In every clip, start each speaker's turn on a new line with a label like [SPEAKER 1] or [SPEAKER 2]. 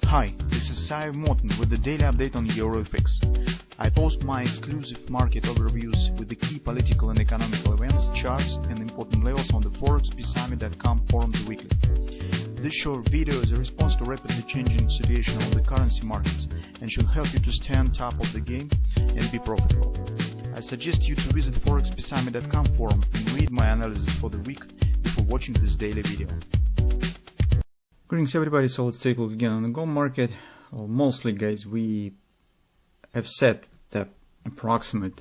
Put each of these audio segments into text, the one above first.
[SPEAKER 1] Hi, this is Sive Morten with the daily update on EuroFX. I post my exclusive market overviews with the key political and economical events, charts and important levels on the ForexPeaceArmy.com forums weekly. This short video is a response to rapidly changing situation on the currency markets and should help you to stay on top of the game and be profitable. I suggest you to visit ForexPeaceArmy.com forum and read my analysis for the week before watching this daily video.
[SPEAKER 2] Greetings everybody, so let's take a look again on the gold market. Well, mostly guys, we have set the approximate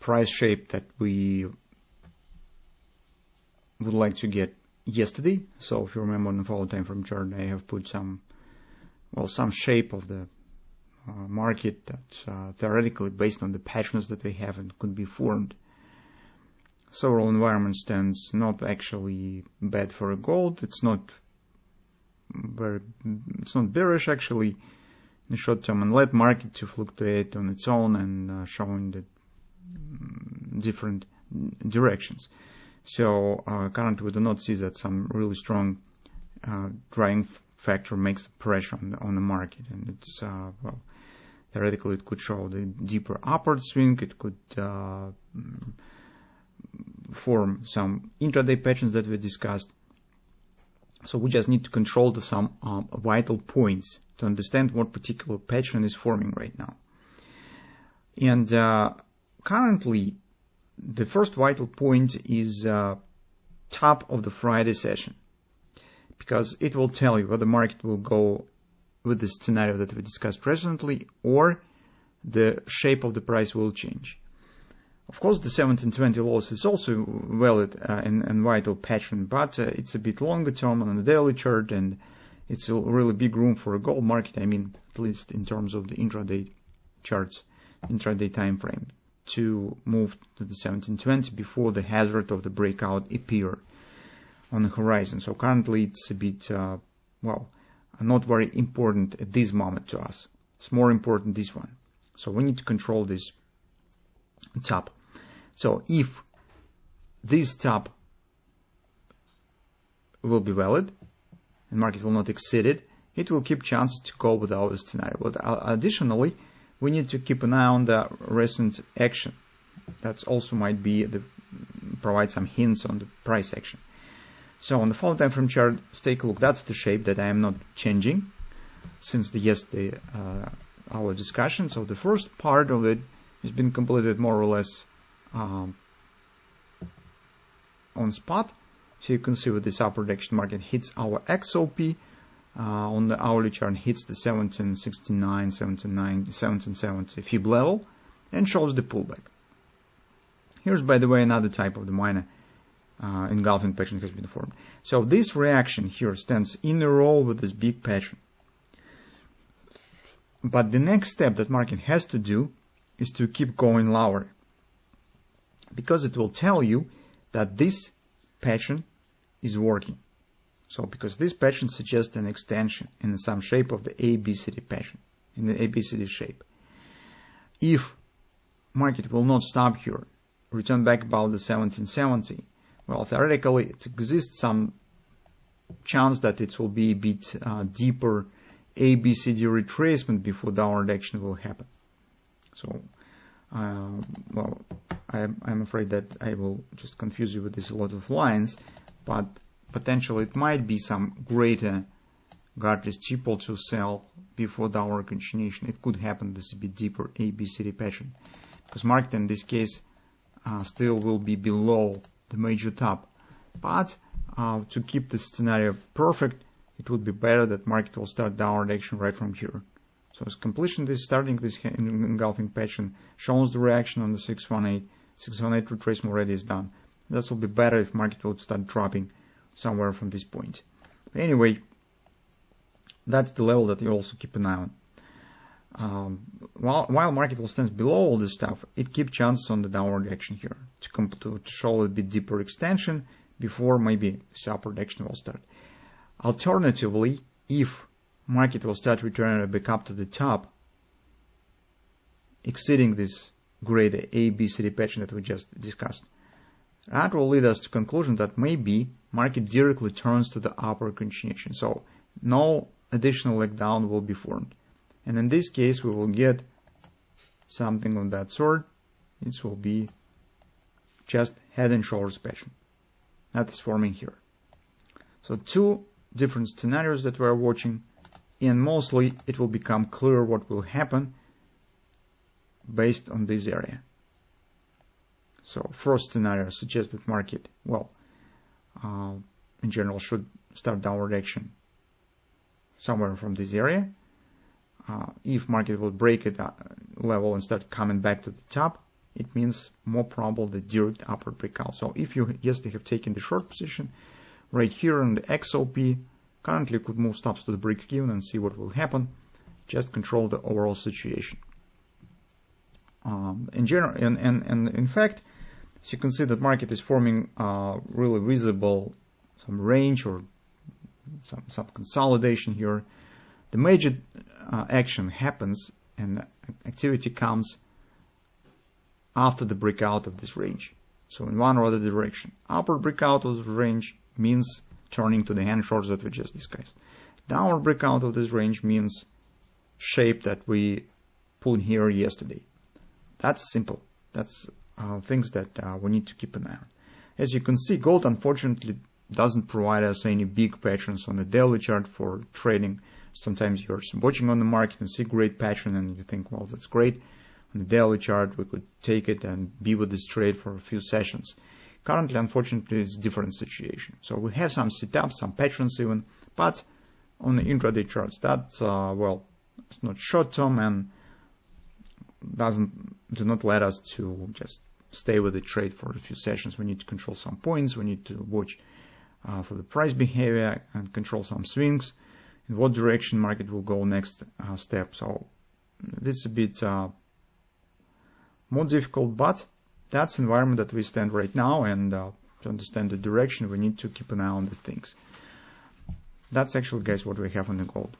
[SPEAKER 2] price shape that we would like to get yesterday. So if you remember on the follow time frame chart, I have put some shape of the market that's theoretically based on the patterns that we have and could be formed. Several environment stands not actually bad for a gold. It's not bearish actually in the short term, and let market to fluctuate on its own and showing the different directions. So currently we do not see that some really strong driving factor makes pressure on the market, and it's theoretically it could show the deeper upward swing. It could form some intraday patterns that we discussed. So we just need to control some vital points to understand what particular pattern is forming right now. And currently, the first vital point is top of the Friday session, because it will tell you whether the market will go with the scenario that we discussed recently or the shape of the price will change. Of course, the 1720 loss is also valid and vital pattern, but it's a bit longer term on the daily chart, and it's a really big room for a gold market. I mean, at least in terms of the intraday charts, intraday time frame, to move to the 1720 before the hazard of the breakout appear on the horizon. So currently, it's a bit not very important at this moment to us. It's more important this one. So we need to control this top. So if this top will be valid and market will not exceed it, it will keep chances to go with our scenario. But additionally, we need to keep an eye on the recent action. That also might be provide some hints on the price action. So on the follow time frame chart, let's take a look. That's the shape that I am not changing since yesterday our discussion. So the first part of it has been completed more or less on spot. So you can see with this upward action, market hits our XOP on the hourly chart, hits the 1769, 1770 fib level and shows the pullback. Here's, by the way, another type of the minor engulfing pattern has been formed. So this reaction here stands in a row with this big pattern. But the next step that market has to do is to keep going lower, because it will tell you that this pattern is working. So because this pattern suggests an extension in some shape of the ABCD pattern, in the ABCD shape. If market will not stop here, return back about the 1770, well, theoretically it exists some chance that it will be a bit deeper ABCD retracement before downward action will happen. So, I'm afraid that I will just confuse you with this a lot of lines, but potentially it might be some greater Gartner's triple to sell before downward continuation. It could happen this a bit deeper ABCD pattern, because market in this case still will be below the major top. But to keep this scenario perfect, it would be better that market will start downward action right from here. So as completion, starting this engulfing pattern shows the reaction on the 618. 618 retracement already is done. That will be better if market will start dropping somewhere from this point. But anyway, that's the level that you also keep an eye on. While market will stand below all this stuff, it keeps chances on the downward action here to show a bit deeper extension before maybe this upward action will start. Alternatively, if market will start returning back up to the top, exceeding this greater ABCD pattern that we just discussed, that will lead us to conclusion that maybe market directly turns to the upward continuation. So no additional leg down will be formed. And in this case, we will get something of that sort. This will be just head and shoulders pattern that is forming here. So two different scenarios that we are watching, and mostly it will become clear what will happen based on this area. So first scenario suggests that market, well, in general should start downward action somewhere from this area. If market will break it level and start coming back to the top, it means more probable the direct upward breakout. So if you yesterday have taken the short position right here on the XOP, currently you could move stops to the break even and see what will happen. Just control the overall situation. In general, and in fact, as you can see, that market is forming really visible some range or some consolidation here. The major action happens and activity comes after the breakout of this range. So in one or other direction. Upward breakout of the range means turning to the hand shorts that we just discussed. Downward breakout of this range means shape that we put here yesterday. That's simple. That's things that we need to keep an eye on. As you can see, gold unfortunately doesn't provide us any big patterns on the daily chart for trading. Sometimes you're watching on the market and see great pattern and you think, well, that's great. On the daily chart, we could take it and be with this trade for a few sessions. Currently, unfortunately, it's a different situation. So we have some setups, some patterns even, but on the intraday charts, that's, well, it's not short-term and do not let us to just stay with the trade for a few sessions. We need to control some points. We need to watch for the price behavior and control some swings. In what direction market will go next step. So this is a bit more difficult, but that's the environment that we stand right now, and to understand the direction, we need to keep an eye on the things. That's actually, guys, what we have on the gold.